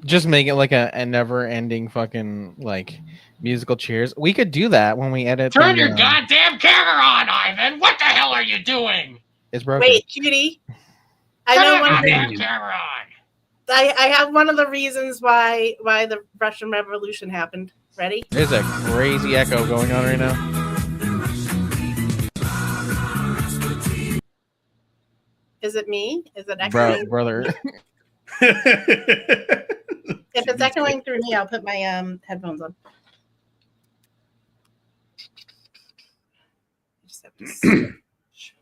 Just make it like a never-ending fucking like musical chairs. We could do that when we edit. Turn your goddamn camera on, Ivan! What the hell are you doing? It's broken. Wait, cutie. I Turn know your one goddamn thing. camera on. I have one of the reasons why the Russian Revolution happened. Ready? There's a crazy echo going on right now. Is it me? Is it echoing? Brother. If it's echoing through me, I'll put my headphones on. Just have to switch.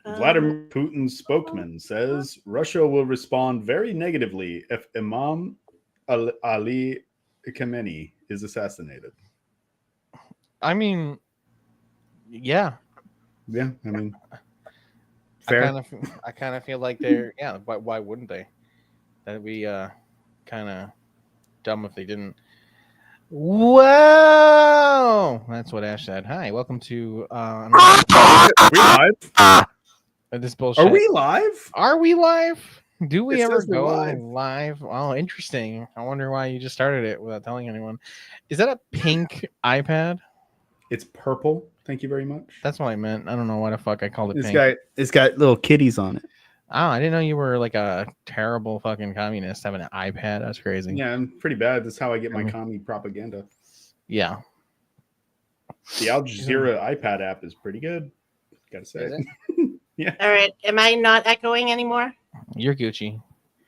Vladimir Putin's spokesman says Russia will respond very negatively if Imam Ali Khamenei is assassinated. I mean, yeah. Yeah, I mean, fair. I kind of feel like they're but why wouldn't they? That'd be kind of dumb if they didn't. Whoa! That's what Ash said. Hi, welcome to Are we live? This bullshit. Are we live? Are we live? Do we It ever says we're go live. live? Oh, interesting. I wonder why you just started it without telling anyone. Is that a pink iPad? It's purple. Thank you very much. That's what I meant. I don't know why the fuck I called it pink. It's got little kitties on it. Oh, I didn't know you were like a terrible fucking communist having an iPad. That's crazy. Yeah, I'm pretty bad. That's how I get my commie propaganda. Yeah. The Al Jazeera iPad app is pretty good. Gotta say. Is it? Yeah. All right. Am I not echoing anymore? You're Gucci.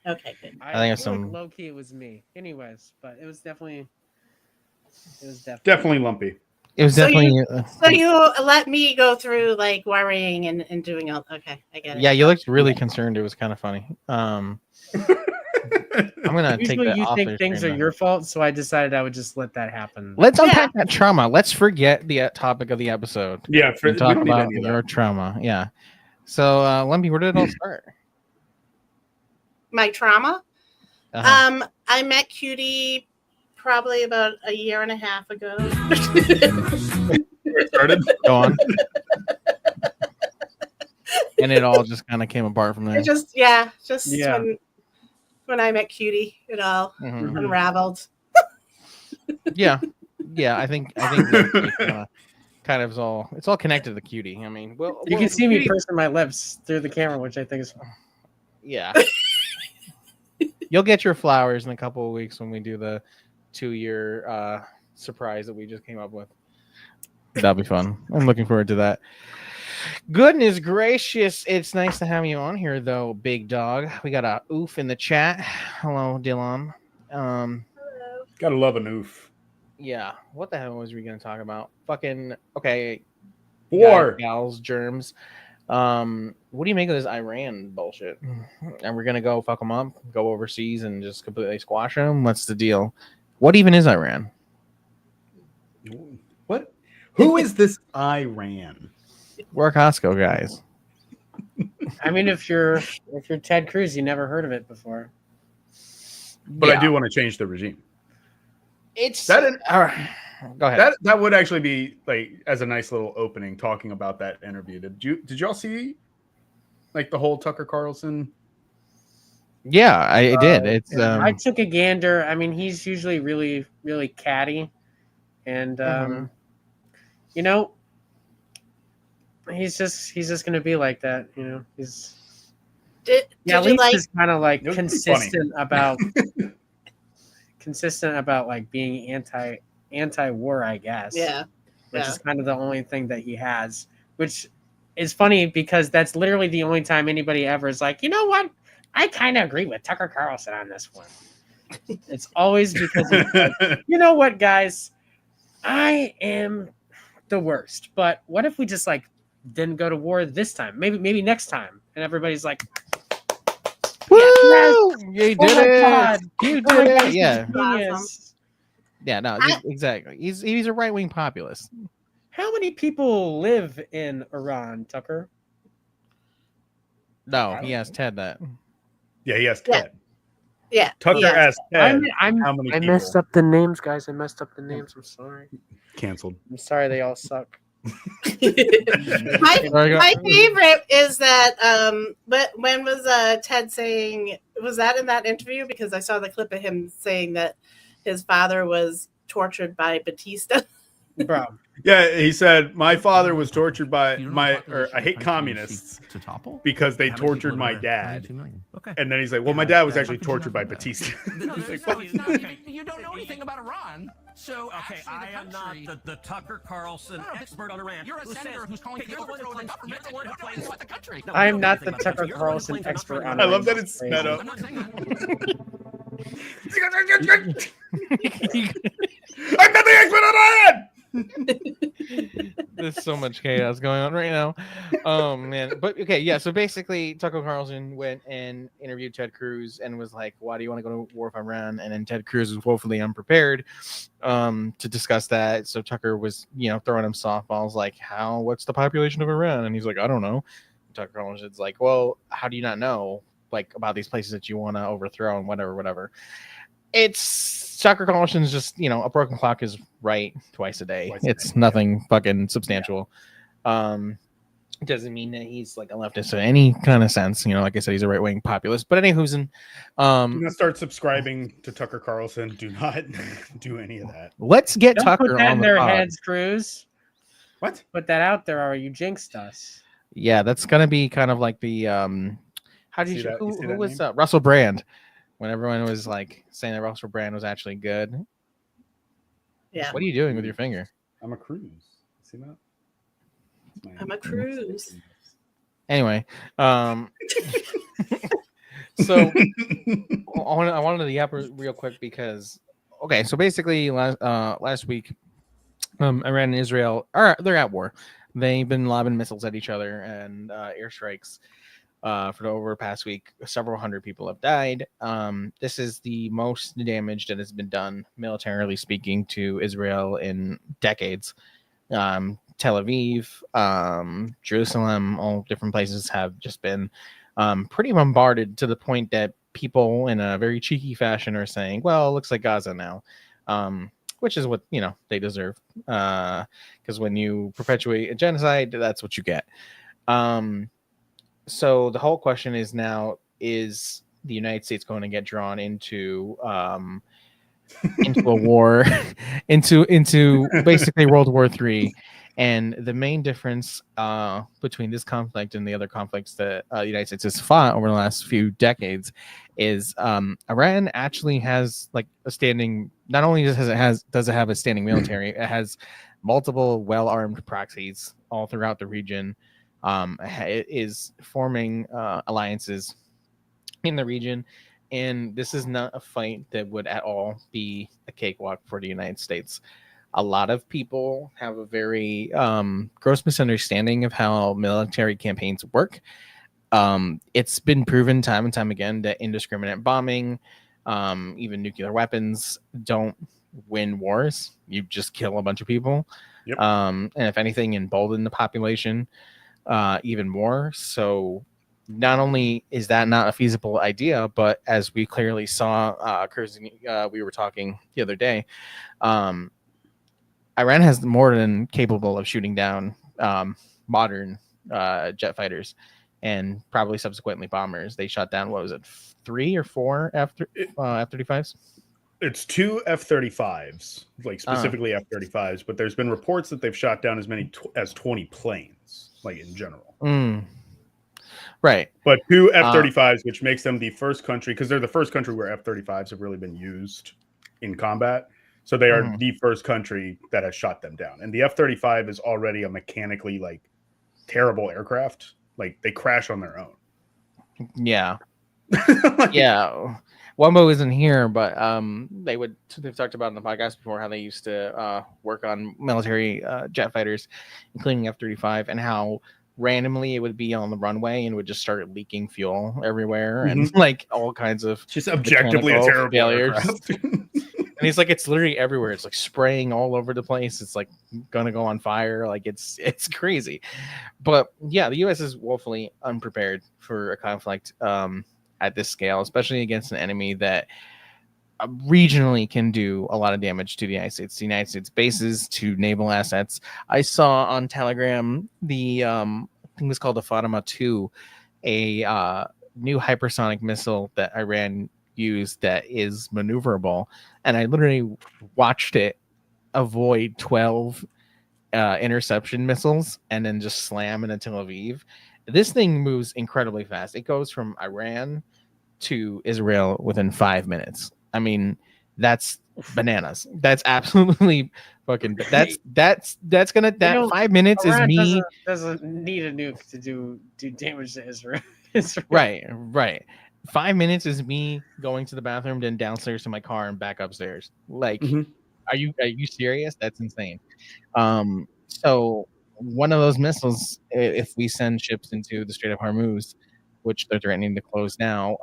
Okay, good. I think it's feel some- like low key. It was me, anyways, but it was definitely. Definitely lumpy. It was So definitely. So you let me go through like worrying and doing all. Okay, I get it. Yeah, you looked really concerned. It was kind of funny. I'm gonna take Usually, that you off think their things screen are now. your fault, so I decided I would just let that happen. Let's unpack that trauma. Let's forget the topic of the episode. Yeah, And talk about your trauma. Yeah. So, Lumpy, where did it all start? My trauma. Uh-huh. I met Cutie probably about a year and a half ago. It started. Go on. And it all just kind of came apart from there. It just when I met Cutie, it all Mhm. unraveled. Yeah. I think kind of is all. It's all connected to the Cutie. I mean, You can see me Cutie- pursing my lips through the camera, which I think is. Yeah. You'll get your flowers in a couple of weeks when we do the 2-year surprise that we just came up with. That'll be fun. I'm looking forward to that. Goodness gracious. It's nice to have you on here, though, big dog. We got a oof in the chat. Hello, Dylan. Gotta love an oof. Yeah. What the hell was we going to talk about? Fucking, okay. War. Gals, germs. What do you make of this Iran bullshit? And we're gonna go fuck them up, go overseas, and just completely squash them. What's the deal? What even is Iran? What? Who is this Iran? We're Costco guys. I mean, if you're Ted Cruz, you never heard of it before. But Yeah. I do want to change the regime. It's That all right. Go ahead. That would actually be like as a nice little opening talking about that interview. Did y'all see like the whole Tucker Carlson? Yeah, I did. It's I took a gander. I mean, he's usually really, really catty, and you know, he's just gonna be like that. You know, he's Did at you least like? is kind of like It was consistent about like being anti-war, I guess. Yeah. Which is kind of the only thing that he has, which is funny because that's literally the only time anybody ever is like, you know what? I kind of agree with Tucker Carlson on this one. It's always because it's like, you know what, guys? I am the worst. But what if we just like didn't go to war this time? Maybe next time. And everybody's like, woo! yes! You did Oh my it! God! You Oh my did God, it! Yeah, genius. yeah. No, exactly. He's a right wing populist. How many people live in Iran, Tucker? No, he asked Ted that. Yeah, he asked Yeah. Ted. Yeah. Tucker yeah. asked Ted I how many messed people up the names, guys. I messed up the names. I'm sorry. canceled. I'm sorry they all suck. my favorite is that when was Ted saying, was that in that interview? Because I saw the clip of him saying that his father was tortured by Batista. Bro. Yeah, he said my father was tortured by I hate communists to topple because they How many tortured people my are there? dad. 22 million. Okay. And then he's like, well, Yeah, my dad was that- actually that- tortured by that- Batista. No, He's there's like, no, what? you don't know anything about Iran. So Okay, actually, I the am country- not the Tucker Carlson No, this- expert on Iran. You're a who senator says, who's calling "Hey, for you're the one overthrow who the claims- government. you're the one who claims What the country. No, I you am don't not know the anything about Tucker You're the one who Carlson claims you're not expert from on I Iran. love that Iran. it's sped up. I'm not saying that. I'm not the expert on Iran! There's so much chaos going on right now. Oh man. But okay, yeah. So basically, Tucker Carlson went and interviewed Ted Cruz and was like, "Why do you want to go to war with Iran?" And then Ted Cruz was woefully unprepared to discuss that. So Tucker was, throwing him softballs like, what's the population of Iran? And he's like, I don't know. Tucker Carlson's like, well, how do you not know like about these places that you want to overthrow and whatever. It's Tucker Carlson's just, a broken clock is right twice a day. It's nothing fucking substantial. It doesn't mean that he's like a leftist in any kind of sense. Like I said, he's a right-wing populist. But anywho's Do not start subscribing to Tucker Carlson. Do not do any of that. Let's get Don't Tucker put that on in the their pod. heads, Cruz. What? Put that out there, or you jinxed us. Yeah, that's gonna be kind of like the how do See you that- you see who that was name? Russell Brand when everyone was like saying that Russell Brand was actually good. Yeah, What are you doing with your finger? I'm a cruise. See that? That's my- I'm a cruise. Anyway, so I wanted to yap real quick because so basically last week, Iran and Israel they're at war. They've been lobbing missiles at each other and airstrikes for the over past week. Several hundred people have died. This is the most damage that has been done militarily speaking to Israel in decades. Tel Aviv, Jerusalem, all different places have just been pretty bombarded to the point that people in a very cheeky fashion are saying, well, it looks like Gaza now, which is what they deserve, because when you perpetuate a genocide, that's what you get. So the whole question is now, is the United States going to get drawn into a war, into basically World War III? And the main difference between this conflict and the other conflicts that the United States has fought over the last few decades is Iran actually has like a standing. Not only does it have a standing military, it has multiple well-armed proxies all throughout the region. It is forming alliances in the region, and this is not a fight that would at all be a cakewalk for the United States. A lot of people have a very gross misunderstanding of how military campaigns work. It's been proven time and time again that indiscriminate bombing, even nuclear weapons, don't win wars. You just kill a bunch of people. Yep. And if anything, embolden the population even more. So not only is that not a feasible idea, but as we clearly saw, we were talking the other day, Iran has more than capable of shooting down modern jet fighters and probably subsequently bombers. They shot down, what was it, 3 or 4 F-35s? It's 2 F-35s, like specifically F-35s, but there's been reports that they've shot down as many as 20 planes, like in general. Right. But 2 F-35s, which makes them the first country, because they're the first country where F-35s have really been used in combat. So they are the first country that has shot them down. And the F-35 is already a mechanically like terrible aircraft. Like they crash on their own. Yeah. Yeah. Wumbo isn't here, but they've talked about in the podcast before how they used to work on military jet fighters, including F-35, and how randomly it would be on the runway and would just start leaking fuel everywhere and like all kinds of just objectively a terrible aircraft. And he's like, it's literally everywhere. It's like spraying all over the place. It's like gonna go on fire. Like it's crazy. But yeah, the U.S. is woefully unprepared for a conflict at this scale, especially against an enemy that regionally can do a lot of damage to the United States bases, to naval assets. I saw on Telegram the I think it was called the Fatima 2, a new hypersonic missile that Iran used that is maneuverable, and I literally watched it avoid 12 interception missiles and then just slam into Tel Aviv. This thing moves incredibly fast. It goes from Iran to Israel within 5 minutes. I mean, that's bananas. That's absolutely fucking. That's gonna. That 5 minutes is Iran me. doesn't need a nuke to do damage to Israel. Right. 5 minutes is me going to the bathroom, then downstairs to my car and back upstairs. Like, are you serious? That's insane. So one of those missiles, if we send ships into the Strait of Hormuz, which they're threatening to close now,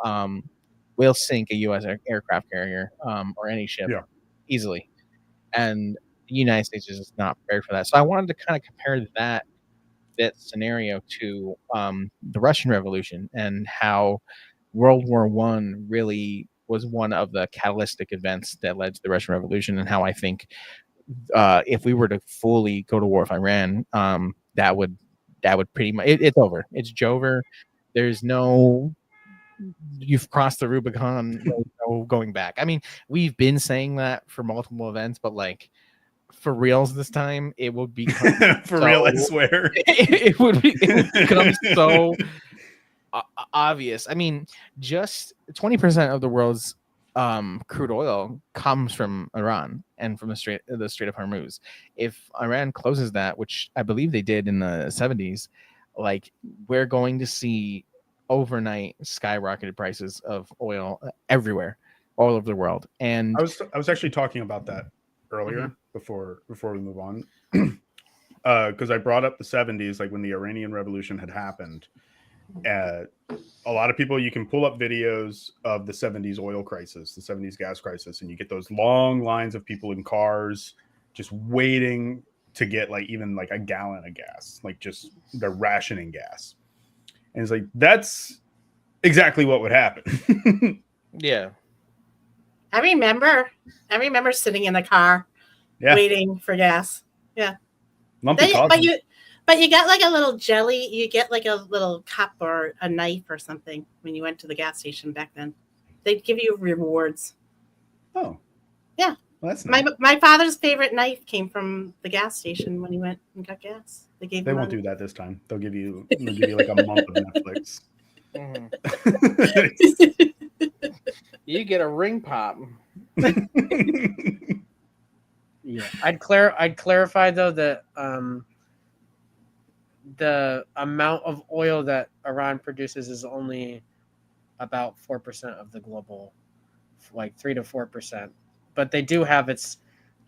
will sink a U.S. aircraft carrier or any ship easily. And the United States is just not prepared for that. So I wanted to kind of compare that scenario to the Russian Revolution and how World War I really was one of the catalytic events that led to the Russian Revolution, and how I think if we were to fully go to war with Iran, that would pretty much it's over. It's Jover. There's no, you've crossed the Rubicon. No going back. I mean, we've been saying that for multiple events, but like for reals this time, it would be for real. I swear, it would become so obvious. I mean, just 20% of the world's crude oil comes from Iran and from the Strait of Hormuz. If Iran closes that, which I believe they did in the 70s, like, we're going to see overnight skyrocketed prices of oil everywhere, all over the world. And I was actually talking about that earlier before we move on, because I brought up the 70s, like when the Iranian Revolution had happened. A lot of people, you can pull up videos of the 70s oil crisis, the 70s gas crisis, and you get those long lines of people in cars just waiting to get like even like a gallon of gas, like just they're rationing gas. And it's like, that's exactly what would happen. yeah, I remember sitting in the car waiting for gas. Yeah. But you got like a little jelly. You get like a little cup or a knife or something when you went to the gas station back then. They'd give you rewards. Oh. Yeah. Well, that's nice. My father's favorite knife came from the gas station when he went and got gas. They won't do that this time. They'll give you like a month of Netflix. You get a ring pop. Yeah. I'd clarify though that the amount of oil that Iran produces is only about 4% of the global, like 3 to 4%. But they do have its,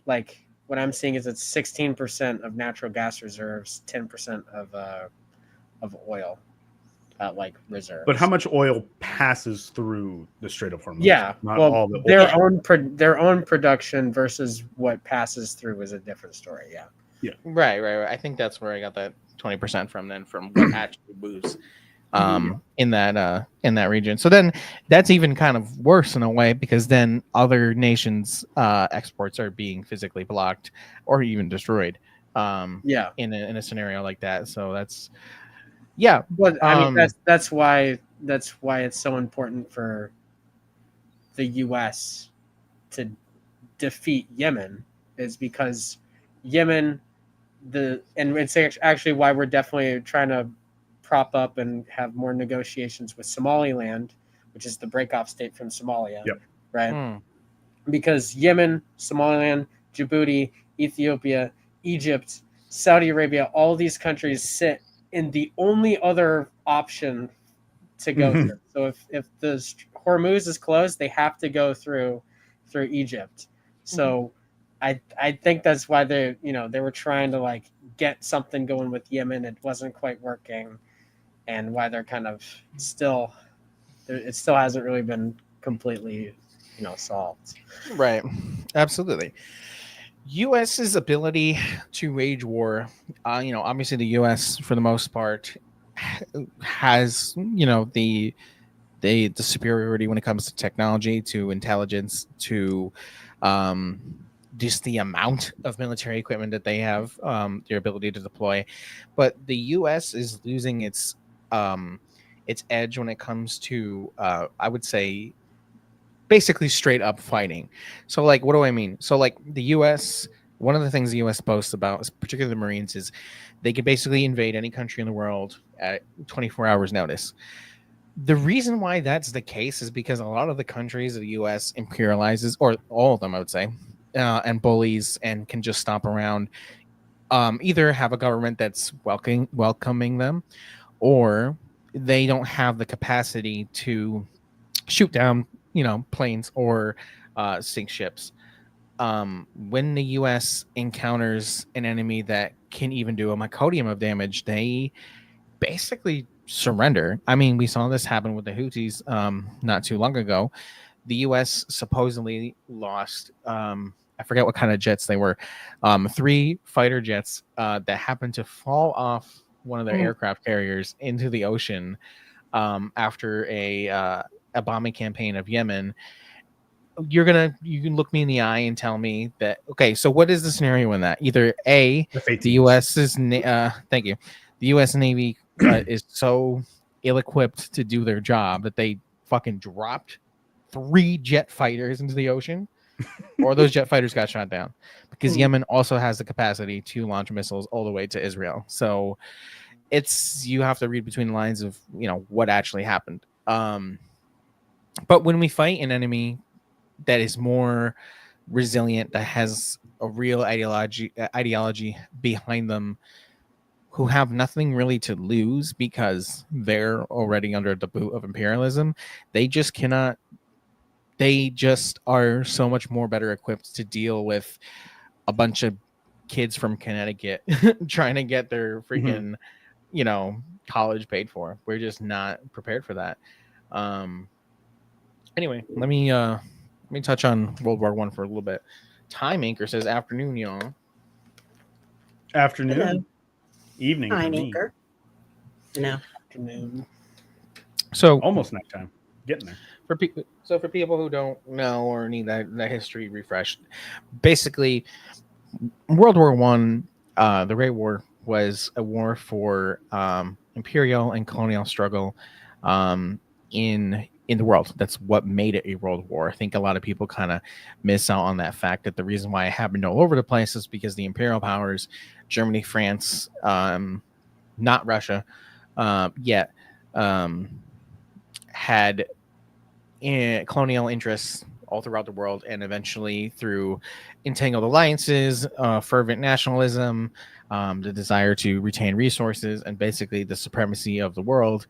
like, what I'm seeing is it's 16% of natural gas reserves, 10% of oil, like reserves. But how much oil passes through the Strait of Hormuz? Yeah, not well, all the oil. their own production versus what passes through is a different story. Yeah. Yeah. Right. I think that's where I got that 20% from then, from what actually moves in that region. So then that's even kind of worse in a way, because then other nations' exports are being physically blocked or even destroyed. In a scenario like that. So that's But I mean that's why it's so important for the U.S. to defeat Yemen, is because Yemen, and it's actually why we're definitely trying to prop up and have more negotiations with Somaliland, which is the breakoff state from Somalia, right? Because Yemen, Somaliland, Djibouti, Ethiopia, Egypt, Saudi Arabia, all these countries sit in the only other option to go through. So if the Hormuz is closed, they have to go through Egypt. So I think that's why they were trying to like get something going with Yemen. It wasn't quite working, and why they're kind of still, it still hasn't really been completely, solved. Right. Absolutely. U.S.'s ability to wage war, obviously the U.S. for the most part has, the the superiority when it comes to technology, to intelligence, to just the amount of military equipment that they have, their ability to deploy. But the U.S. is losing its edge when it comes to, I would say, basically straight up fighting. So, like, what do I mean? So, like, the U.S. One of the things the U.S. boasts about, particularly the Marines, is they could basically invade any country in the world at 24 hours notice. The reason why that's the case is because a lot of the countries the U.S. imperializes, or all of them, I would say, and bullies, and can just stomp around, either have a government that's welcoming them, or they don't have the capacity to shoot down, planes or sink ships. When the U.S. encounters an enemy that can even do a microdium of damage, they basically surrender. I mean, we saw this happen with the Houthis not too long ago. The U.S. supposedly lost, I forget what kind of jets they were, 3 fighter jets that happened to fall off one of their aircraft carriers into the ocean after a bombing campaign of Yemen. You can look me in the eye and tell me that, okay, so what is the scenario in that? Either A, the U.S. is thank you, the U.S. Navy is so ill-equipped to do their job that they fucking dropped 3 jet fighters into the ocean, or those jet fighters got shot down, because Yemen also has the capacity to launch missiles all the way to Israel. So you have to read between the lines of what actually happened. But when we fight an enemy that is more resilient, that has a real ideology behind them, who have nothing really to lose because they're already under the boot of imperialism, they just cannot. They just are so much more better equipped to deal with a bunch of kids from Connecticut trying to get their freaking, college paid for. We're just not prepared for that. Anyway, let me touch on World War I for a little bit. Time Anchor says afternoon, y'all. Afternoon. Hello. Evening. Time for me. Anchor. No. Afternoon. So Almost nighttime. Getting there. For people who don't know or need that history refreshed, basically, World War One, the Great War, was a war for imperial and colonial struggle in the world. That's what made it a world war. I think a lot of people kind of miss out on that fact, that the reason why it happened all over the place is because the imperial powers, Germany, France, not Russia yet, had colonial interests all throughout the world, and eventually through entangled alliances, fervent nationalism, the desire to retain resources, and basically the supremacy of the world,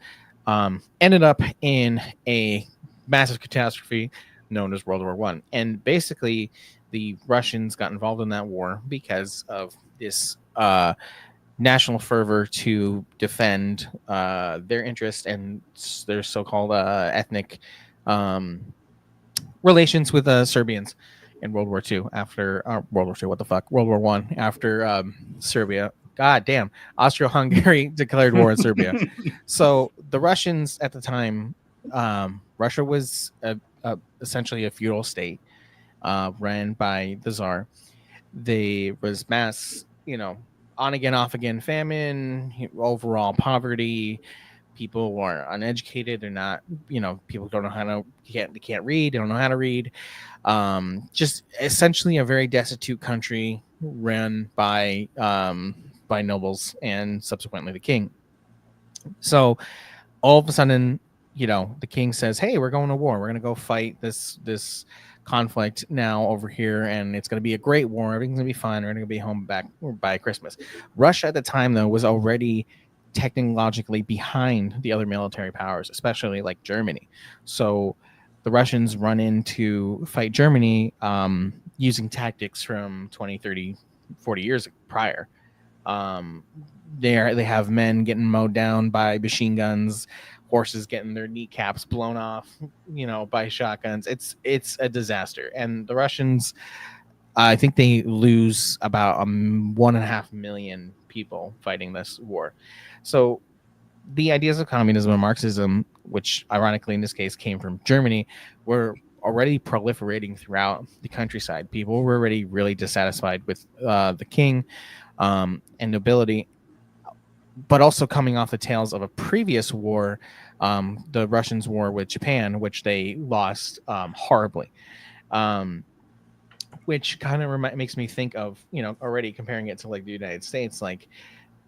ended up in a massive catastrophe known as World War One. And basically the Russians got involved in that war because of this national fervor to defend their interest and their so-called ethnic relations with Serbians in World War II after World War II. What the fuck? World War One after Serbia. God damn. Austro-Hungary declared war on Serbia. So the Russians at the time, Russia was essentially a feudal state ran by the Tsar. There was mass, on again, off again famine, overall poverty. People were uneducated. They're not, people don't know how to, they can't read. They don't know how to read. Just essentially a very destitute country run by nobles and subsequently the king. So all of a sudden, the king says, hey, we're going to war. We're going to go fight this conflict now over here, and it's going to be a great war. Everything's going to be fine. We're going to be home back by Christmas. Russia at the time, though, was already technologically behind the other military powers, especially like Germany. So the Russians run in to fight Germany using tactics from 20, 30, 40 years prior. They have men getting mowed down by machine guns, horses getting their kneecaps blown off, by shotguns. It's a disaster. And the Russians, I think they lose about 1.5 million people fighting this war. So the ideas of communism and Marxism which ironically in this case came from Germany, were already proliferating throughout the countryside. People were already really dissatisfied with the king and nobility, but also coming off the tails of a previous war, the Russians' war with Japan, which they lost horribly. Which kind of makes me think of, already comparing it to like the United States, like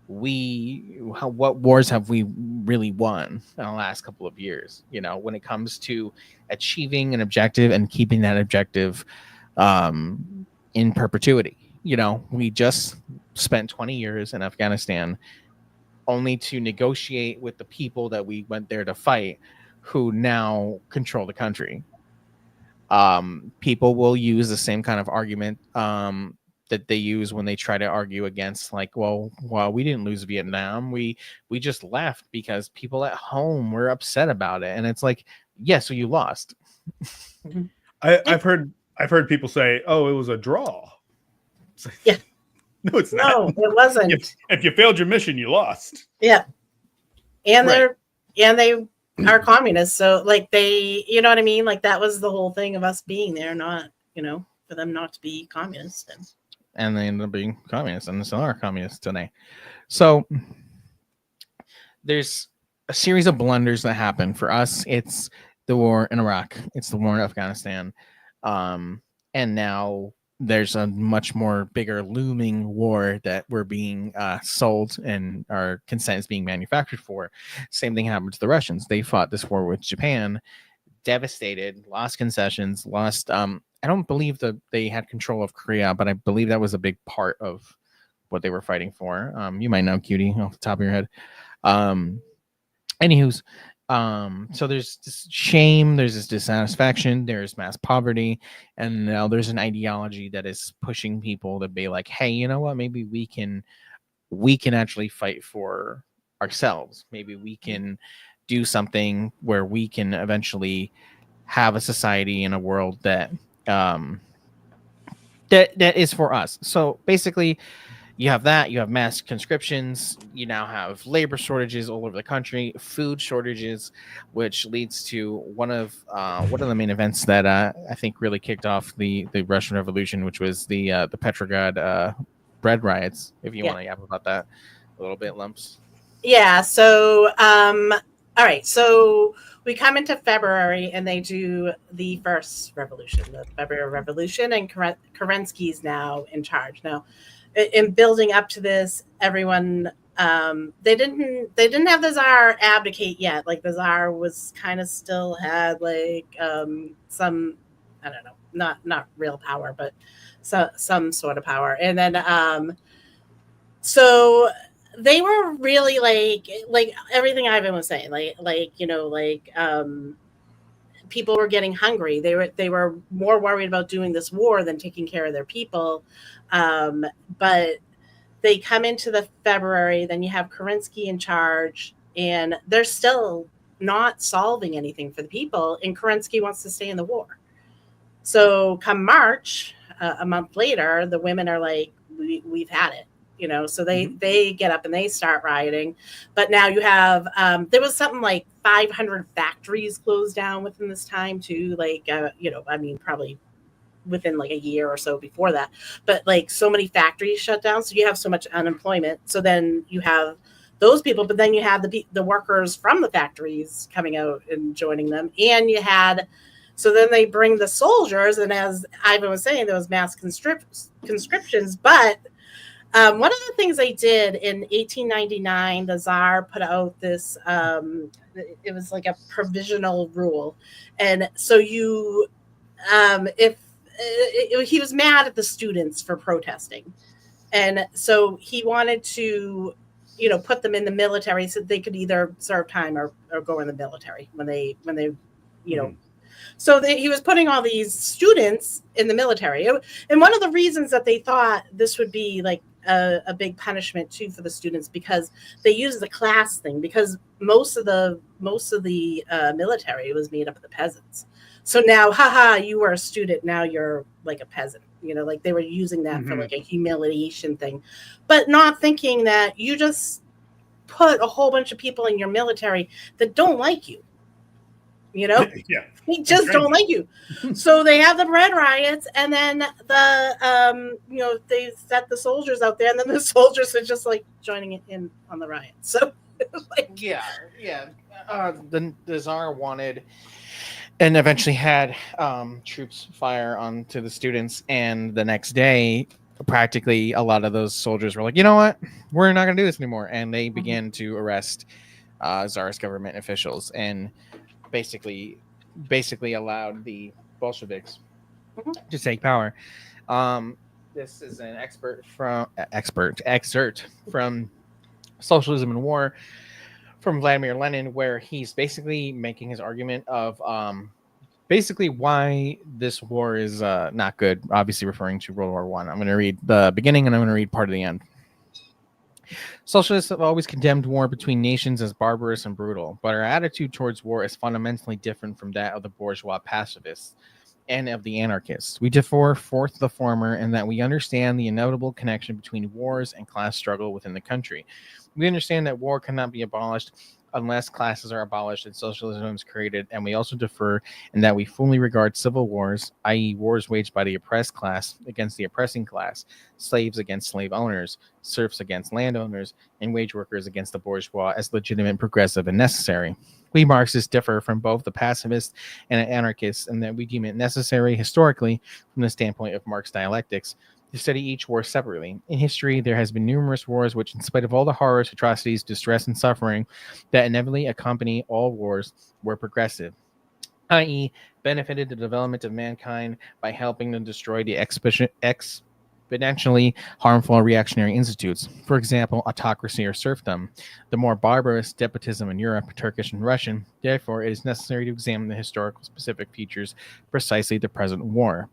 what wars have we really won in the last couple of years, when it comes to achieving an objective and keeping that objective in perpetuity. We just spent 20 years in Afghanistan only to negotiate with the people that we went there to fight, who now control the country. People will use the same kind of argument that they use when they try to argue against, like, well, we didn't lose Vietnam. We just left because people at home were upset about it. And it's like, yeah, so you lost. I've heard people say, oh, it was a draw. Like, yeah. No, it's not. No, it wasn't. If you failed your mission, you lost. Yeah. And Right. they are communists. So like they, you know what I mean? Like that was the whole thing of us being there, not, for them not to be communists. And they ended up being communists, and still are communists today. So there's a series of blunders that happen. For us, it's the war in Iraq. It's the war in Afghanistan. And now there's a much more bigger looming war that we're being sold, and our consent is being manufactured for. Same thing happened to the Russians. They fought this war with Japan, devastated, lost concessions, lost. I don't believe that they had control of Korea, but I believe that was a big part of what they were fighting for. You might know, Cutie, off the top of your head. Anywho's, so there's this shame, there's this dissatisfaction, there's mass poverty, and now there's an ideology that is pushing people to be like, hey, you know what? Maybe we can actually fight for ourselves. Maybe we can do something where we can eventually have a society and a world that that is for us. So basically, you have mass conscriptions, you now have labor shortages all over the country, food shortages, which leads to one of the main events that I think really kicked off the Russian Revolution, which was the Petrograd bread riots. If you want to yap about that a little bit, Lumps. Yeah. So, all right. So we come into February, and they do the first revolution, the February Revolution, and Kerensky's now in charge. Now, in building up to this, everyone they didn't have the Tsar abdicate yet. Like the Tsar was kind of still had like some, I don't know, not real power, but some sort of power. And then so they were really like everything Ivan was saying, people were getting hungry. They were more worried about doing this war than taking care of their people. But they come into the February, then you have Kerensky in charge, and they're still not solving anything for the people. And Kerensky wants to stay in the war. So come March, a month later, the women are like, we've had it. So they get up and they start rioting. But now you have, there was something like 500 factories closed down within this time too. Probably within like a year or so before that. But like so many factories shut down. So you have so much unemployment. So then you have those people, but then you have the workers from the factories coming out and joining them. And so then they bring the soldiers. And as Ivan was saying, there was mass conscriptions, but one of the things they did in 1899, the Tsar put out this, it was like a provisional rule. And so he was mad at the students for protesting. And so he wanted to, put them in the military so they could either serve time or go in the military when they So he was putting all these students in the military. And one of the reasons that they thought this would be like a big punishment too for the students, because they used the class thing, because most of the military was made up of the peasants. So now, you were a student, now you're like a peasant. Like they were using that for like a humiliation thing, but not thinking that you just put a whole bunch of people in your military that don't like you. You know, Yeah. we just don't like you. So they have the bread riots, and then they set the soldiers out there, and then the soldiers are just like joining in on the riot. So yeah. The Tsar wanted and eventually had troops fire onto the students, and the next day practically a lot of those soldiers were like, you know what, we're not going to do this anymore, and they began to arrest Tsarist government officials and basically allowed the Bolsheviks to take power. This is an excerpt from Socialism and War from Vladimir Lenin, where he's basically making his argument of basically why this war is not good, obviously referring to World War I. I'm going to read the beginning and I'm going to read part of the end. Socialists have always condemned war between nations as barbarous and brutal, but our attitude towards war is fundamentally different from that of the bourgeois pacifists and of the anarchists. We differ forth the former in that we understand the inevitable connection between wars and class struggle within the country. We understand that war cannot be abolished unless classes are abolished and socialism is created, and we also differ in that we fully regard civil wars, i.e. wars waged by the oppressed class against the oppressing class, slaves against slave owners, serfs against landowners, and wage workers against the bourgeois, as legitimate, progressive, and necessary. We Marxists differ from both the pacifists and anarchists in that we deem it necessary historically from the standpoint of Marx dialectics to study each war separately. In history, there has been numerous wars which, in spite of all the horrors, atrocities, distress, and suffering that inevitably accompany all wars, were progressive, i.e. benefited the development of mankind by helping them destroy the exponentially harmful reactionary institutes. For example, autocracy or serfdom, the more barbarous despotism in Europe, Turkish and Russian. Therefore, it is necessary to examine the historical specific features precisely the present war.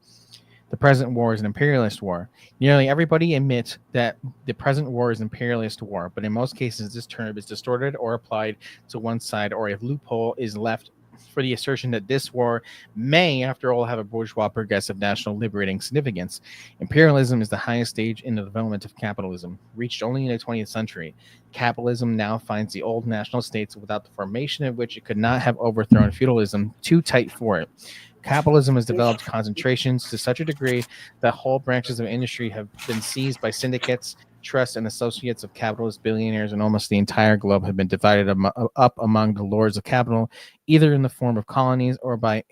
The present war is an imperialist war. Nearly everybody admits that the present war is an imperialist war, but in most cases this term is distorted or applied to one side, or a loophole is left for the assertion that this war may, after all, have a bourgeois progressive national liberating significance. Imperialism is the highest stage in the development of capitalism, reached only in the 20th century. Capitalism now finds the old national states, without the formation of which it could not have overthrown feudalism, too tight for it. Capitalism has developed concentrations to such a degree that whole branches of industry have been seized by syndicates, trusts, and associates of capitalist billionaires, and almost the entire globe have been divided up among the lords of capital, either in the form of colonies or by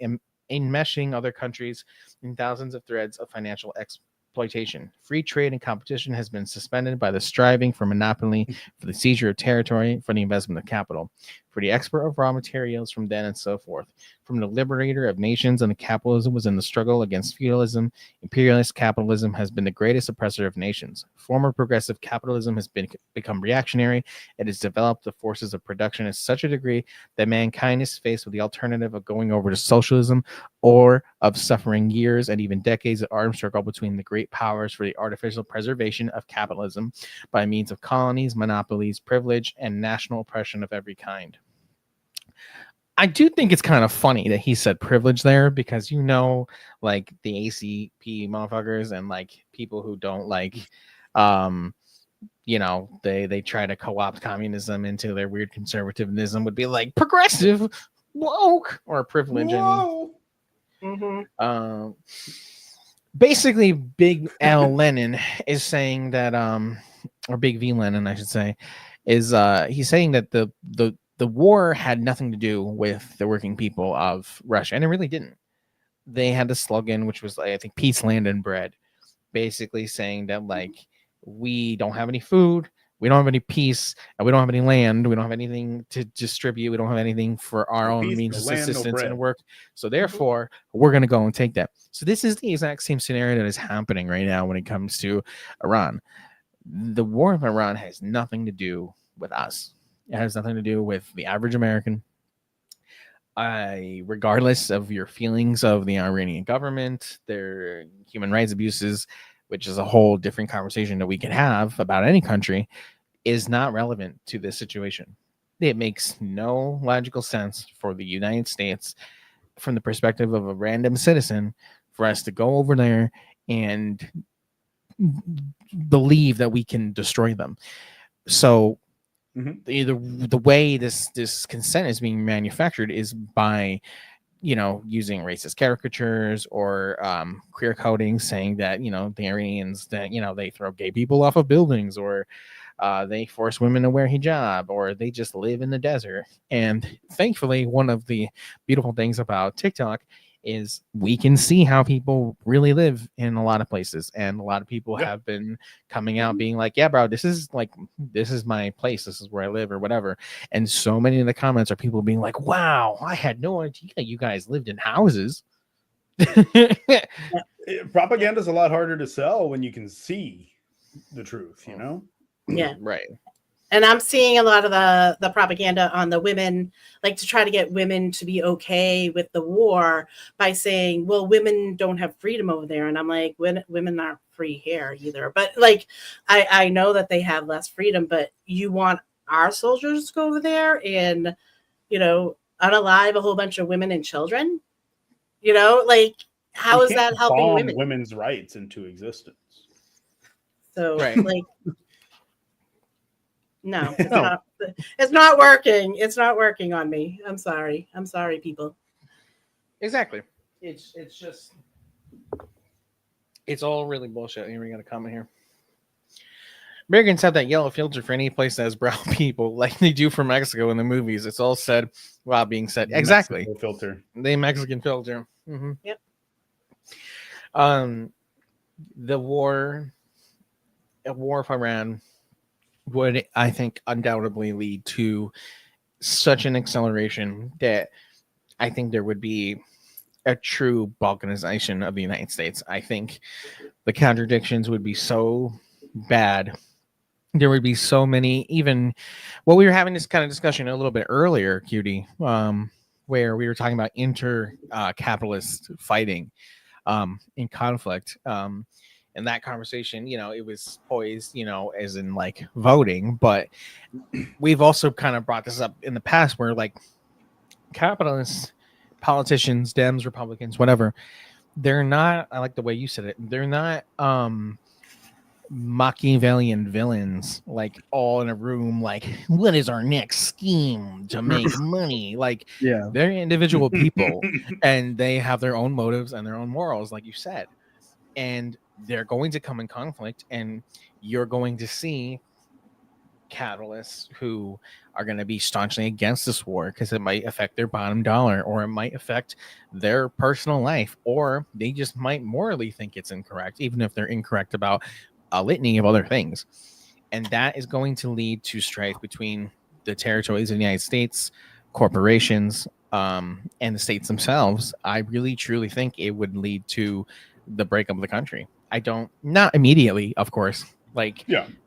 enmeshing other countries in thousands of threads of financial exploitation. Free trade and competition has been suspended by the striving for monopoly, for the seizure of territory, for the investment of capital, for the export of raw materials from then and so forth. From the liberator of nations and the capitalism was in the struggle against feudalism, imperialist capitalism has been the greatest oppressor of nations. Former progressive capitalism has become reactionary. It has developed the forces of production to such a degree that mankind is faced with the alternative of going over to socialism or of suffering years and even decades of armed struggle between the great powers for the artificial preservation of capitalism by means of colonies, monopolies, privilege, and national oppression of every kind. I do think it's kind of funny that he said privilege there, because like the ACP motherfuckers and like people who don't like they try to co-opt communism into their weird conservatism would be like progressive, woke, or privilege. And basically Big L Lenin is saying that or Big V Lenin I should say is he's saying that the war had nothing to do with the working people of Russia, and it really didn't. They had the slogan, which was, I think, peace, land, and bread, basically saying that, like, we don't have any food, we don't have any peace, and we don't have any land, we don't have anything to distribute, we don't have anything for our own means of subsistence and work, so therefore, we're going to go and take that. So this is the exact same scenario that is happening right now when it comes to Iran. The war of Iran has nothing to do with us. It has nothing to do with the average American. Regardless of your feelings of the Iranian government, their human rights abuses, which is a whole different conversation that we can have about any country, is not relevant to this situation. It makes no logical sense for the United States, from the perspective of a random citizen, for us to go over there and believe that we can destroy them. So the way this consent is being manufactured is by using racist caricatures or queer coding, saying that the Aryans, that they throw gay people off of buildings, or they force women to wear hijab, or they just live in the desert. And thankfully, one of the beautiful things about TikTok is we can see how people really live in a lot of places, and a lot of people have been coming out being like, yeah, bro, this is my place, this is where I live, or whatever. And so many of the comments are people being like, wow, I had no idea you guys lived in houses. Propaganda is a lot harder to sell when you can see the truth, Yeah, right. And I'm seeing a lot of the propaganda on the women, like to try to get women to be okay with the war by saying, well, women don't have freedom over there. And I'm like, women aren't free here either. But like, I know that they have less freedom, but you want our soldiers to go over there and, unalive a whole bunch of women and children? Like, how is that helping women? Women's rights into existence. So, right. like, no, it's not working. It's not working on me. I'm sorry, people. Exactly. It's just, it's all really bullshit. Here, we got a comment here. Americans have that yellow filter for any place that has brown people, like they do for Mexico in the movies. It's all said while being said. Exactly. Mexico filter. The Mexican filter. Mm-hmm. Yep. The war of Iran would, I think, undoubtedly lead to such an acceleration that I think there would be a true balkanization of the United States. I think the contradictions would be so bad. There would be so many, even, well, we were having this kind of discussion a little bit earlier, Cutie, where we were talking about capitalist fighting in conflict. And that conversation, it was poised, as in like voting, but we've also kind of brought this up in the past where like capitalists, politicians, Dems, Republicans, whatever, they're not, I like the way you said it, they're not Machiavellian villains, like all in a room, like, what is our next scheme to make money? Like, they're individual people and they have their own motives and their own morals, like you said. And they're going to come in conflict, and you're going to see capitalists who are going to be staunchly against this war because it might affect their bottom dollar, or it might affect their personal life, or they just might morally think it's incorrect, even if they're incorrect about a litany of other things. And that is going to lead to strife between the territories of the United States, corporations, and the states themselves. I really, truly think it would lead to the breakup of the country. Not immediately, of course, but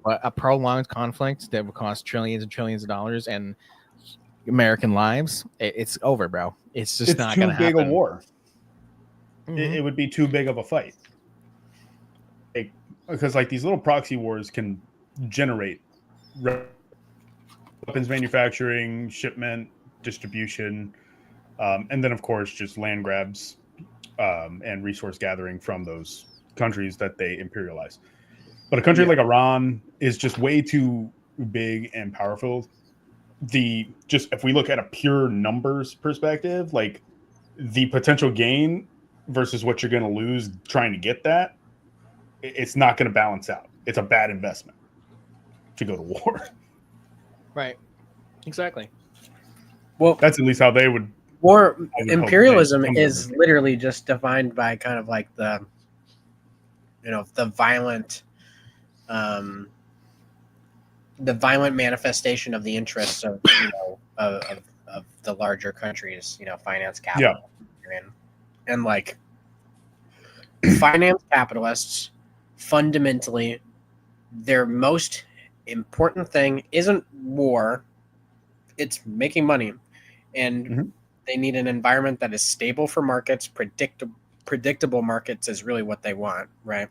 a prolonged conflict that would cost trillions and trillions of dollars and American lives. It's over, bro. It's just not going to happen. Too big a war. Mm-hmm. It would be too big of a fight. Because like these little proxy wars can generate weapons manufacturing, shipment, distribution, and then of course just land grabs and resource gathering from those countries that they imperialize. But a country like Iran is just way too big and powerful. If we look at a pure numbers perspective, like the potential gain versus what you're going to lose trying to get that, it's not going to balance out. It's a bad investment to go to war. Right. Exactly. Well, that's at least how they would. War imperialism is literally just defined by kind of like the violent manifestation of the interests of of the larger countries, finance capital, and like finance capitalists, fundamentally, their most important thing isn't war; it's making money, and they need an environment that is stable for markets. Predictable markets is really what they want, right?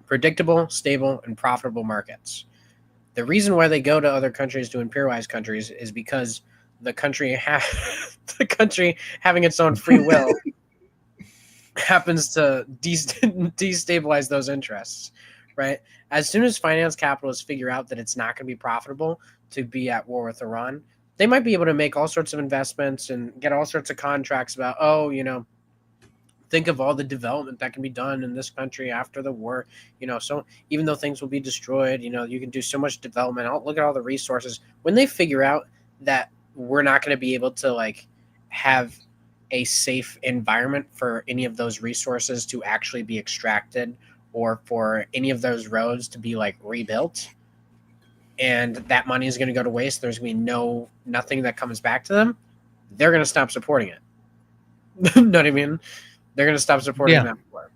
Predictable, stable, and profitable markets. The reason why they go to other countries to imperialize countries is because the country having its own free will happens to destabilize those interests, right? As soon as finance capitalists figure out that it's not going to be profitable to be at war with Iran, they might be able to make all sorts of investments and get all sorts of contracts about, think of all the development that can be done in this country after the war. So even though things will be destroyed, you can do so much development. Look at all the resources. When they figure out that we're not going to be able to like have a safe environment for any of those resources to actually be extracted, or for any of those roads to be like rebuilt, and that money is going to go to waste, there's going to be nothing that comes back to them, they're going to stop supporting it. Know what I mean? They're going to stop supporting that war.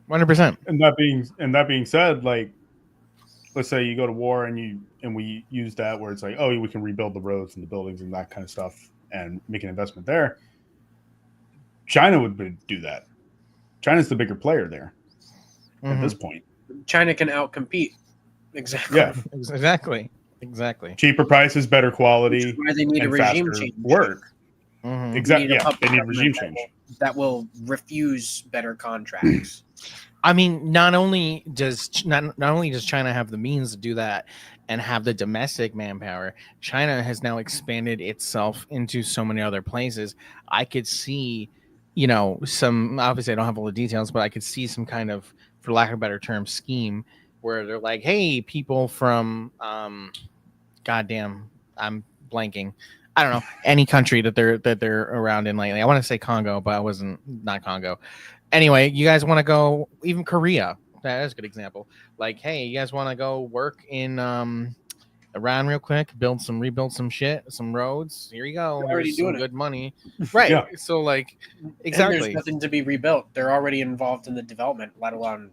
100%. And that being said, like, let's say you go to war and we use that where it's like, oh, we can rebuild the roads and the buildings and that kind of stuff and make an investment there. China would do that. China's the bigger player there at this point. China can outcompete. Exactly. Yeah, exactly. Cheaper prices, better quality. Why they need a regime change. Work. Exactly. Yeah, they need a regime change that will refuse better contracts. I mean, not only does China have the means to do that and have the domestic manpower, China has now expanded itself into so many other places. I could see, some, obviously I don't have all the details, but I could see some kind of, for lack of a better term, scheme where they're like, hey, people from, goddamn, I'm blanking. I don't know, any country that they're around in lately. I want to say Congo, but not Congo. Anyway, you guys want to go, even Korea. That is a good example. Like, hey, you guys want to go work in Iran real quick, rebuild some shit, some roads. Here you go. They're already doing good money. Right. Yeah. So like, exactly. And there's nothing to be rebuilt. They're already involved in the development, let alone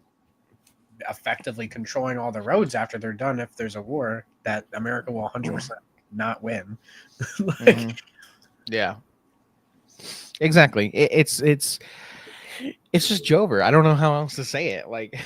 effectively controlling all the roads after they're done. If there's a war, that America will 100% not win. Yeah. Exactly. It's just Jover. I don't know how else to say it. Like,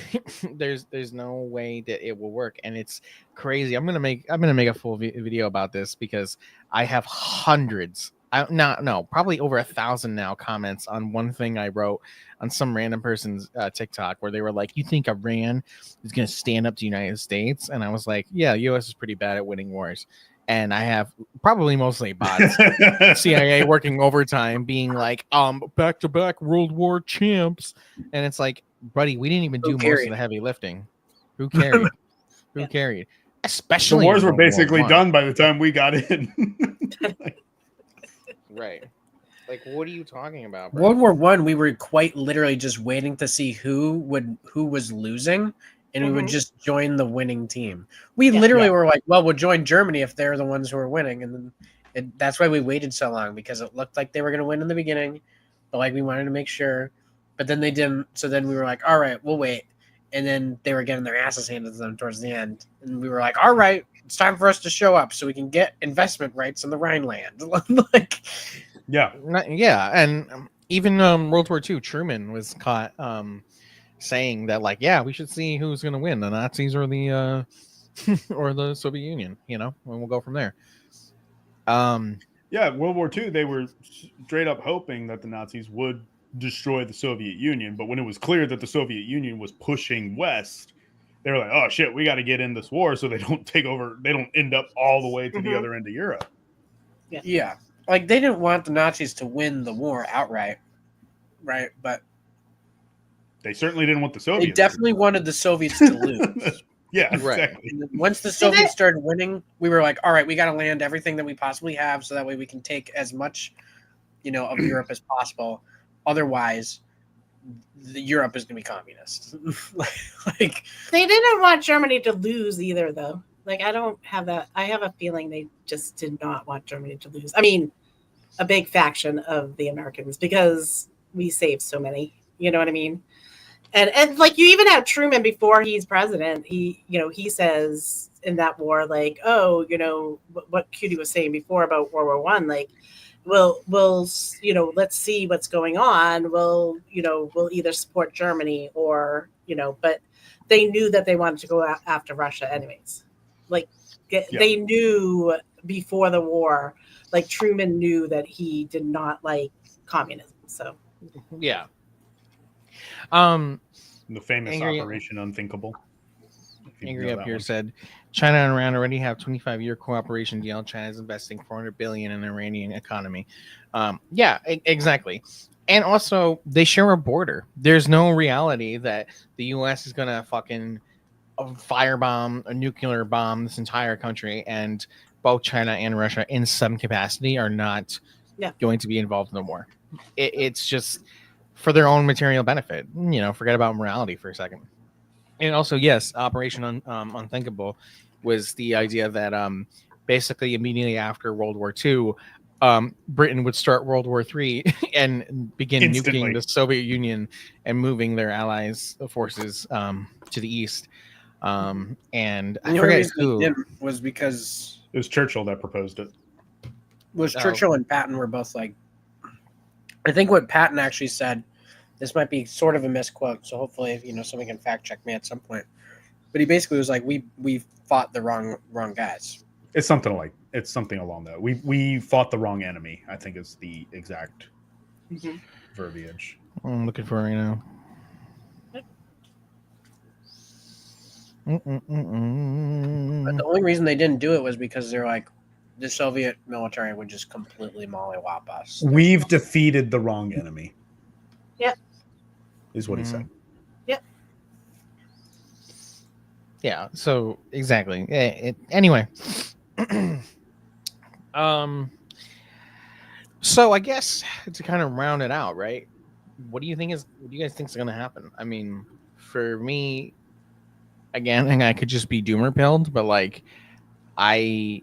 there's no way that it will work, and it's crazy. I'm gonna make a full video about this because I have hundreds. Probably over 1,000 now comments on one thing I wrote on some random person's TikTok where they were like, "You think Iran is gonna stand up to the United States?" And I was like, "Yeah, U.S. is pretty bad at winning wars." And I have probably mostly bots, CIA working overtime, being like, back-to-back World War champs. And it's like, buddy, we didn't even do most of the heavy lifting. Who carried? Who carried? Especially the wars were basically done by the time we got in. Right. Like, what are you talking about, bro? World War I, we were quite literally just waiting to see who was losing, and we would just join the winning team. We literally were like, well, we'll join Germany if they're the ones who are winning. And then that's why we waited so long, because it looked like they were going to win in the beginning, but like we wanted to make sure. But then they didn't. So then we were like, all right, we'll wait. And then they were getting their asses handed to them towards the end. And we were like, all right, it's time for us to show up so we can get investment rights in the Rhineland. Yeah. And even World War II, Truman was caught saying that, like, yeah, we should see who's going to win, the Nazis or the or the Soviet Union, and we'll go from there. World War II, they were straight up hoping that the Nazis would destroy the Soviet Union, but when it was clear that the Soviet Union was pushing west, they were like, oh shit, we got to get in this war so they don't take over, they don't end up all the way to the other end of Europe. Yeah. Like, they didn't want the Nazis to win the war outright, right? But they certainly didn't want the Soviets. They definitely wanted the Soviets to lose. Yeah, exactly. And once the Soviets started winning, we were like, all right, we got to land everything that we possibly have so that way we can take as much, of Europe as possible. Otherwise, Europe is going to be communist. Like, they didn't want Germany to lose either, though. Like, I don't have that. I have a feeling they just did not want Germany to lose. I mean, a big faction of the Americans, because we saved so many. You know what I mean? And like, you even have Truman before he's president. He says in that war, like, oh, what Cutie was saying before about World War I, like, we'll let's see what's going on. We'll either support Germany or, but they knew that they wanted to go after Russia anyways. Like, they knew before the war, like, Truman knew that he did not like communism. So, yeah. The famous Operation Unthinkable. Angry Up Here said, China and Iran already have 25-year cooperation deal. China's investing $400 billion in the Iranian economy. Exactly. And also, they share a border. There's no reality that the U.S. is going to fucking firebomb, a nuclear bomb this entire country, and both China and Russia in some capacity are not going to be involved in the war. It's just for their own material benefit. Forget about morality for a second. And also, yes, Operation Unthinkable was the idea that basically immediately after World War II, Britain would start World War III and begin nuking the Soviet Union and moving their allies' forces to the east. And I forget who was because it was Churchill that proposed it. Churchill and Patton were both like. I think what Patton actually said. This might be sort of a misquote, so hopefully, someone can fact check me at some point. But he basically was like, "We fought the wrong guys." It's something along that. We fought the wrong enemy, I think is the exact verbiage. I'm looking for it right now. But the only reason they didn't do it was because they're like, the Soviet military would just completely mollywop us. We've defeated the wrong enemy. Yep. Is what he said. Yep. Yeah, so exactly. Anyway. So I guess to kind of round it out, right? What do you guys think is going to happen? I mean, for me, again, and I could just be doomer pilled, but like, I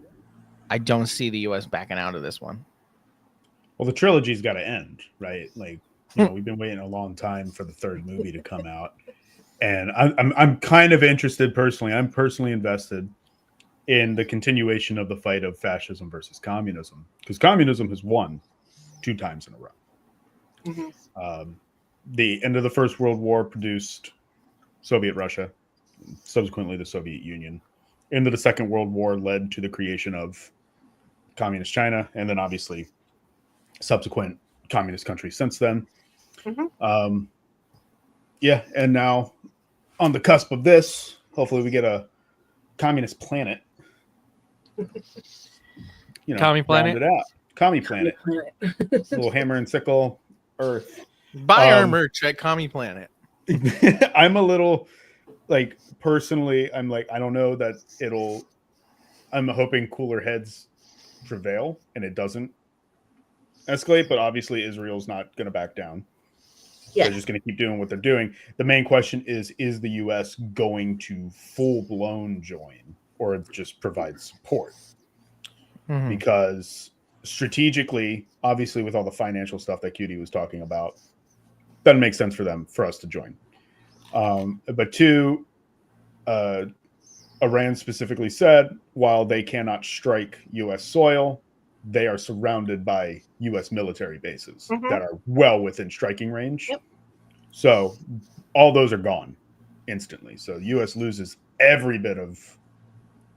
don't see the U.S. backing out of this one. Well, the trilogy's got to end, right? Like, we've been waiting a long time for the third movie to come out, and I'm kind of interested personally. I'm personally invested in the continuation of the fight of fascism versus communism, because communism has won 2 times in a row. The end of the First World War produced Soviet Russia, subsequently the Soviet Union. End of the Second World War led to the creation of communist China, and then obviously subsequent communist countries since then. And now on the cusp of this, hopefully we get a communist planet. Commie planet. Round it out. Commie planet. Little hammer and sickle Earth. Buy our merch at Commie Planet. I'm a little like personally, I'm like, I don't know that I'm hoping cooler heads prevail and it doesn't escalate, but obviously Israel's not going to back down. Yeah. They're just going to keep doing what they're doing. The main question is the U.S. going to full-blown join or just provide support? Because strategically, obviously with all the financial stuff that QD was talking about, doesn't make sense for us to join. But 2, Iran specifically said, while they cannot strike U.S. soil, they are surrounded by U.S. military bases that are well within striking range. Yep. So all those are gone instantly. So the U.S. loses every bit of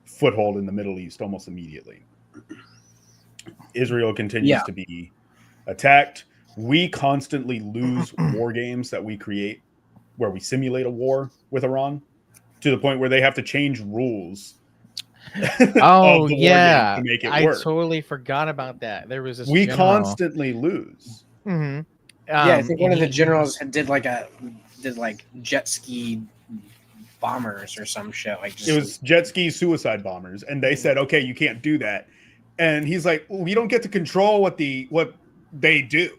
foothold in the Middle East almost immediately. Israel continues to be attacked. We constantly lose war games that we create where we simulate a war with Iran to the point where they have to change rules. Oh yeah, to make it I work. totally forgot about that. There was this. We general. Constantly lose. I think one of the generals did like jet ski bombers or some shit. Like it was jet ski suicide bombers, and they said, "Okay, you can't do that." And he's like, "We don't get to control what they do.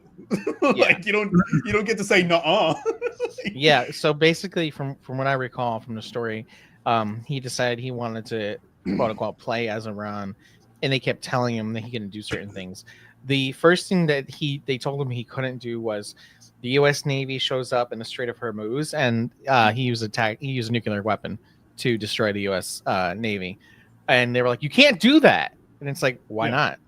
Like you don't get to say nuh-uh." Yeah. So basically, from what I recall from the story, he decided he wanted to quote unquote play as Iran, and they kept telling him that he couldn't do certain things. The first thing that they told him he couldn't do was the U.S. Navy shows up in the Strait of Hormuz, and he used a nuclear weapon to destroy the U.S. Navy, and they were like, "You can't do that," and it's like, "Why not?"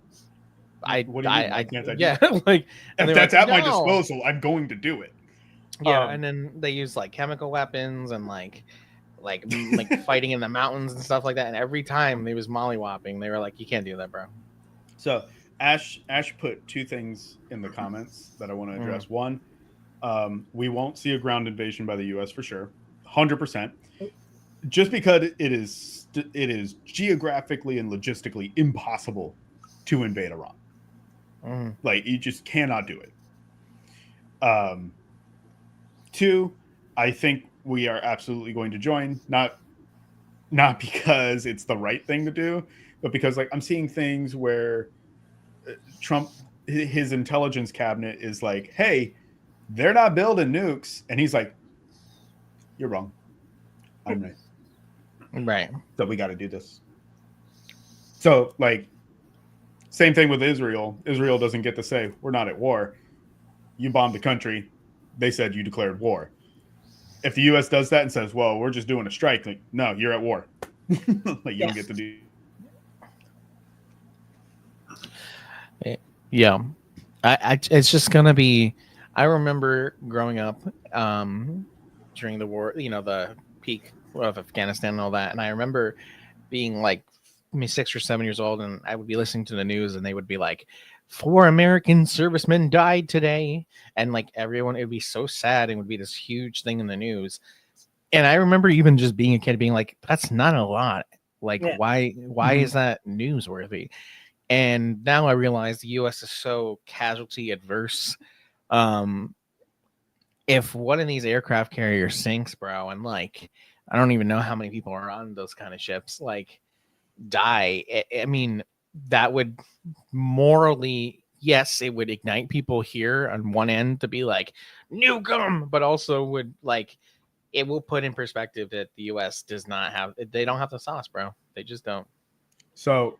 What do you mean? Why can't I do yeah, that? like if that's at my disposal, I'm going to do it. Yeah, and then they use like chemical weapons and like fighting in the mountains and stuff like that. And every time they was mollywopping, they were like, "You can't do that, bro." So Ash put 2 things in the comments that I want to address. One, we won't see a ground invasion by the U.S. for sure, 100%. just because it is geographically and logistically impossible to invade Iran. Like, you just cannot do it. 2, I think we are absolutely going to join, not because it's the right thing to do, but because, like, I'm seeing things where Trump, his intelligence cabinet is like, hey, they're not building nukes. And he's like, you're wrong. I'm right. Right. So we got to do this. So, like, same thing with Israel. Israel doesn't get to say, we're not at war. You bombed the country. They said you declared war. If the U.S. does that and says, well, we're just doing a strike, like, no, you're at war. Like, you don't get to do. Yeah. It's just going to be, I remember growing up during the war, the peak of Afghanistan and all that. And I remember being like 6 or 7 years old, and I would be listening to the news, and they would be like, 4 American servicemen died today. And like everyone, it would be so sad. It would be this huge thing in the news. And I remember even just being a kid being like, that's not a lot. Like, why is that newsworthy? And now I realize the U.S. is so casualty adverse. If one of these aircraft carriers sinks, bro, and like, I don't even know how many people are on those kind of ships, like, die. I mean, that would morally, yes, it would ignite people here on one end to be like, nuke them, but also would, like, it will put in perspective that the U.S. does not have, they don't have the sauce, bro. They just don't. So,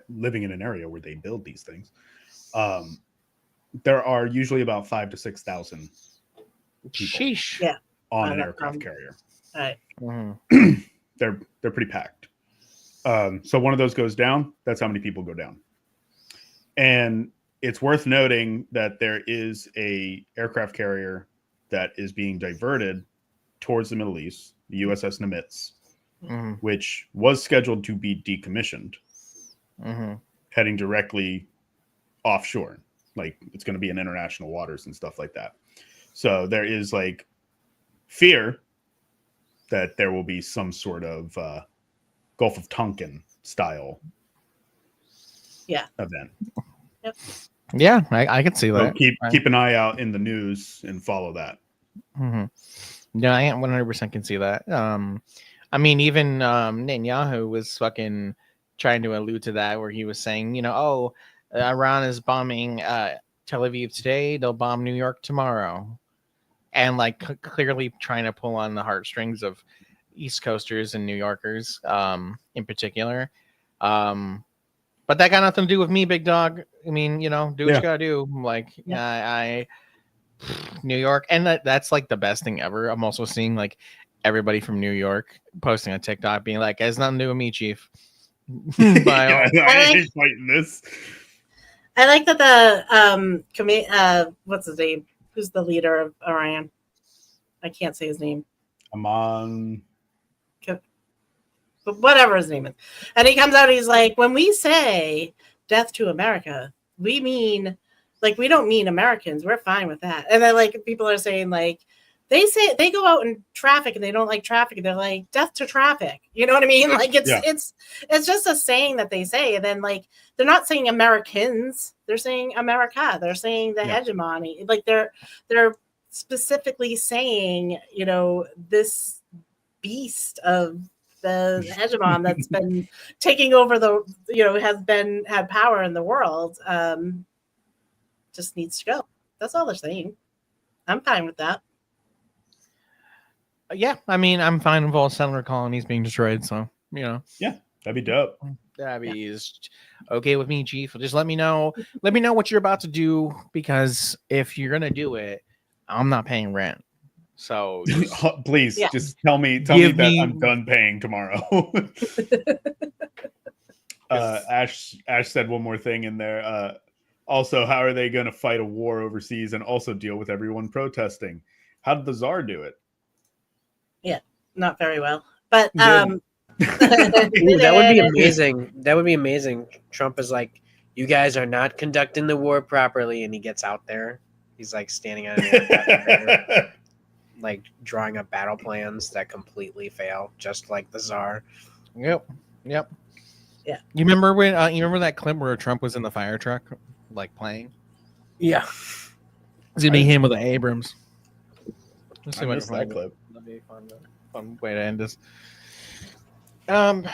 living in an area where they build these things, there are usually about 5,000 to 6,000 people on an aircraft carrier. Right. They're pretty packed. So one of those goes down, that's how many people go down. And it's worth noting that there is a aircraft carrier that is being diverted towards the Middle East, the USS Nimitz, which was scheduled to be decommissioned, heading directly offshore. Like, it's going to be in international waters and stuff like that. So there is, like, fear that there will be some sort of Gulf of Tonkin style event. Yep. Yeah, I can see that. So keep an eye out in the news and follow that. Yeah, I 100% can see that. I mean, even Netanyahu was fucking trying to allude to that, where he was saying, Iran is bombing Tel Aviv today, they'll bomb New York tomorrow. And like clearly trying to pull on the heartstrings of East Coasters and New Yorkers in particular. But that got nothing to do with me, big dog. I mean, do what you gotta do. Like, I New York, and that's like the best thing ever. I'm also seeing like everybody from New York posting on TikTok being like, it has nothing to do with me, chief. I ain't fighting this. I like that the what's his name? Who's the leader of Iran? I can't say his name. Amon. But whatever his name is. And he comes out, he's like, when we say death to America, we mean, like, we don't mean Americans. We're fine with that. And then, like, people are saying, like, they say they go out in traffic and they don't like traffic, and they're like, death to traffic. You know what I mean? Like, it's just a saying that they say. And then, like, they're not saying Americans, they're saying America. They're saying the hegemony. Like, they're specifically saying, this beast of the hegemon that's been taking over had power in the world, just needs to go. That's all they're saying. I'm fine with that. Yeah, I mean, I'm fine with all settler colonies being destroyed. So, yeah, that'd be dope. That'd be okay with me, chief. Just let me know. Let me know what you're about to do, because if you're gonna do it, I'm not paying rent. So please just tell me that I'm done paying tomorrow. Ash said one more thing in there. Also, how are they going to fight a war overseas and also deal with everyone protesting? How did the Tsar do it? Yeah, not very well. But Ooh, that would be amazing. That would be amazing. Trump is like, you guys are not conducting the war properly, and he gets out there. He's like standing on an aircraft. like drawing up battle plans that completely fail, just like the Tsar. Yep. Yeah. You remember when? You remember that clip where Trump was in the fire truck, like playing? Yeah. It's gonna be him with the Abrams. Let's see I if I missed can that find it. clip. That'd be a fun way to end this. But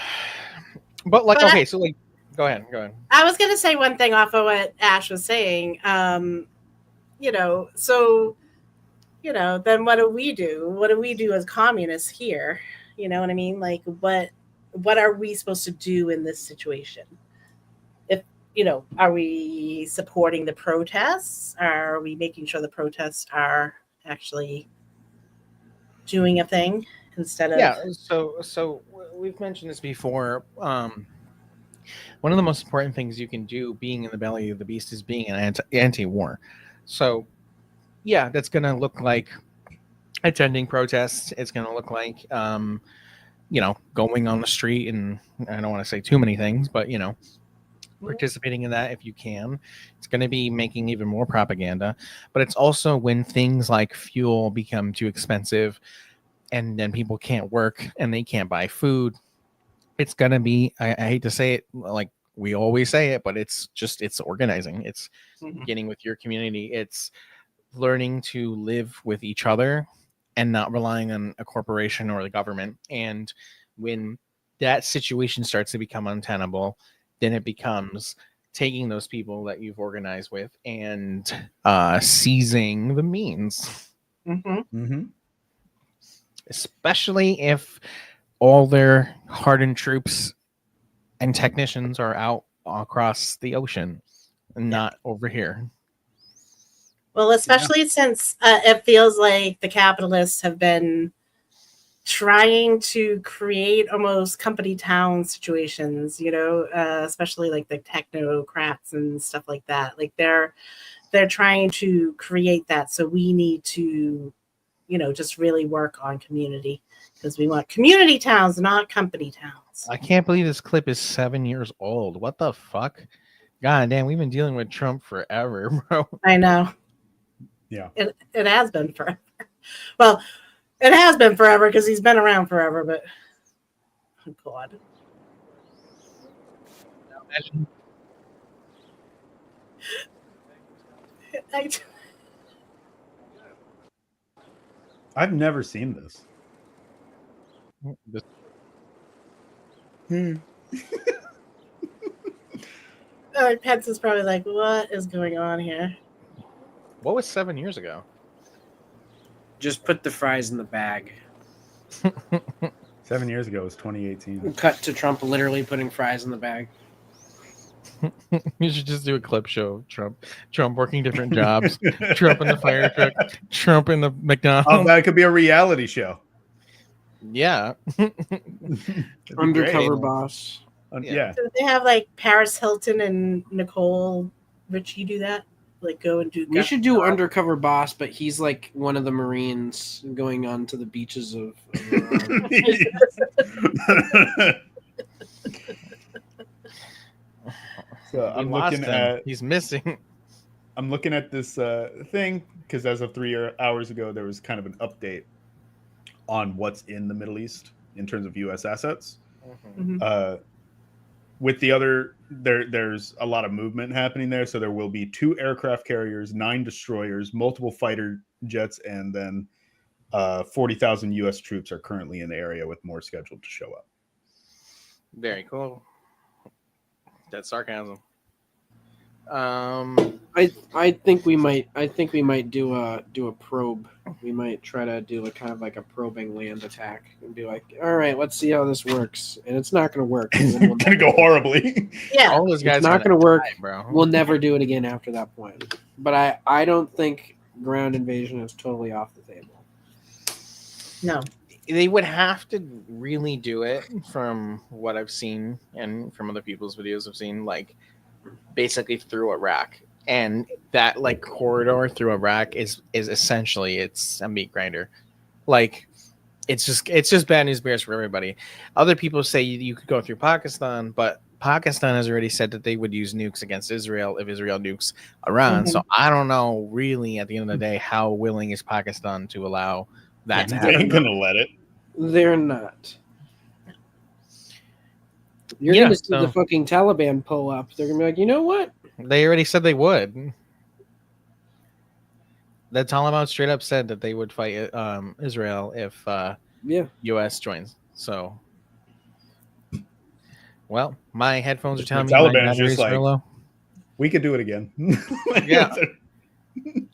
like, But okay, so like, go ahead. I was going to say one thing off of what Ash was saying. So, then what do we do? What do we do as communists here? You know what I mean? Like, what are we supposed to do in this situation? If, are we supporting the protests? Are we making sure the protests are actually doing a thing instead of... Yeah. So we've mentioned this before. One of the most important things you can do, being in the belly of the beast, is being an anti-war. So, yeah, that's going to look like attending protests. It's going to look like, going on the street, and I don't want to say too many things, but participating in that if you can. It's going to be making even more propaganda, but it's also when things like fuel become too expensive, and then people can't work and they can't buy food. It's going to be, I hate to say it, like we always say it, but it's organizing. It's getting with your community. It's learning to live with each other and not relying on a corporation or the government. And when that situation starts to become untenable, then it becomes taking those people that you've organized with and seizing the means. Especially if all their hardened troops and technicians are out across the ocean and not over here. Well, especially since it feels like the capitalists have been trying to create almost company town situations, especially like the technocrats and stuff like that. Like they're trying to create that. So we need to, just really work on community, because we want community towns, not company towns. I can't believe this clip is 7 years old. What the fuck? God damn, we've been dealing with Trump forever, bro. I know. Yeah. It has been forever. Well, it has been forever because he's been around forever, but oh God. I've never seen this. Pence is probably like, what is going on here? What was 7 years ago? Just put the fries in the bag. 7 years ago was 2018. Cut to Trump literally putting fries in the bag. You should just do a clip show of Trump working different jobs, Trump in the fire truck, Trump in the McDonald's. Oh, that could be a reality show. Yeah. Undercover boss. Yeah. So they have like Paris Hilton and Nicole Richie do that? Like go and do... We should do Undercover Boss, but he's like one of the Marines going on to the beaches of So I'm looking at... He's missing. I'm looking at this thing because as of 3 hours ago, there was kind of an update on what's in the Middle East in terms of U.S. assets. With the other, there's a lot of movement happening there. So there will be 2 aircraft carriers, 9 destroyers, multiple fighter jets, and then 40,000 U.S. troops are currently in the area, with more scheduled to show up. Very cool. That's sarcasm. I think we might do a probe. We might try to do a kind of like a probing land attack and be like, all right, let's see how this works. And it's not going to work. It's going to go horribly. Yeah. All those guys It's not going to work, bro. We'll never do it again after that point. But I don't think ground invasion is totally off the table. No. They would have to really do it, from what I've seen and from other people's videos I've seen, like basically through Iraq. And that like corridor through Iraq is essentially, it's a meat grinder. Like it's just bad news bears for everybody. Other people say you could go through Pakistan, but Pakistan has already said that they would use nukes against Israel if Israel nukes Iran. So I don't know really at the end of the day how willing is Pakistan to allow That's They happening. ain't gonna let it. They're not. You're Yeah, gonna see so- the fucking Taliban pull up. They're gonna be like, you know what? They already said they would. The Taliban straight up said that they would fight Israel if Yeah. U.S. joins. So, well, my headphones are The telling me my Taliban's batteries just like- are low. We could do it again. Yeah.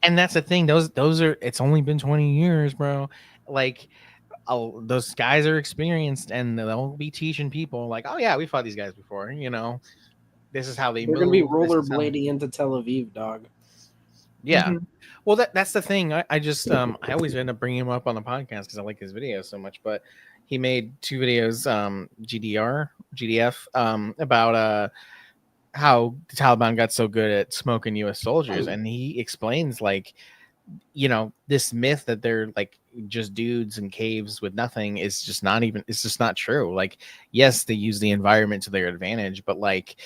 And that's the thing. Those are. It's only been 20 years, bro. Like, those guys are experienced, and they'll be teaching people. Like, oh yeah, we fought these guys before. You know, this is how they. They're gonna be move, this is how- rollerblading into Tel Aviv, dog. Yeah. Mhm. Well, that's the thing. I just I always end up bringing him up on the podcast because I like his videos so much. But he made 2 videos, GDF, about how the Taliban got so good at smoking U.S. soldiers, and he explains like, you know, this myth that they're like just dudes in caves with nothing is just not even. It's just not true. Like, yes, they use the environment to their advantage, but like,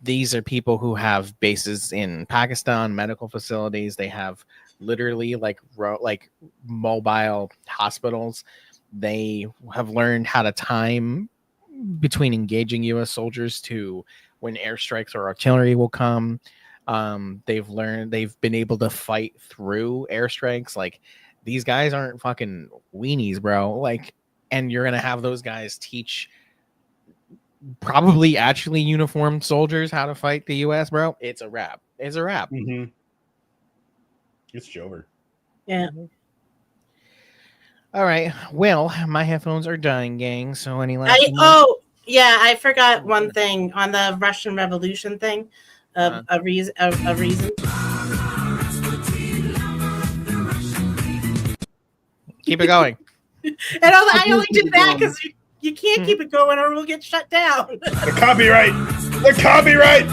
these are people who have bases in Pakistan, medical facilities. They have literally like mobile hospitals. They have learned how to time between engaging U.S. soldiers to when airstrikes or artillery will come. They've been able to fight through airstrikes. Like, these guys aren't fucking weenies, bro. Like, and you're gonna have those guys teach probably actually uniformed soldiers how to fight the U.S., bro. It's a wrap. It's a wrap. Mm-hmm. It's Jover. Yeah. All right. Well, my headphones are dying, gang. So any last? I forgot one thing on the Russian Revolution thing. A reason. Keep it going. And I only did that because you can't keep it going or we'll get shut down. The copyright. The copyright.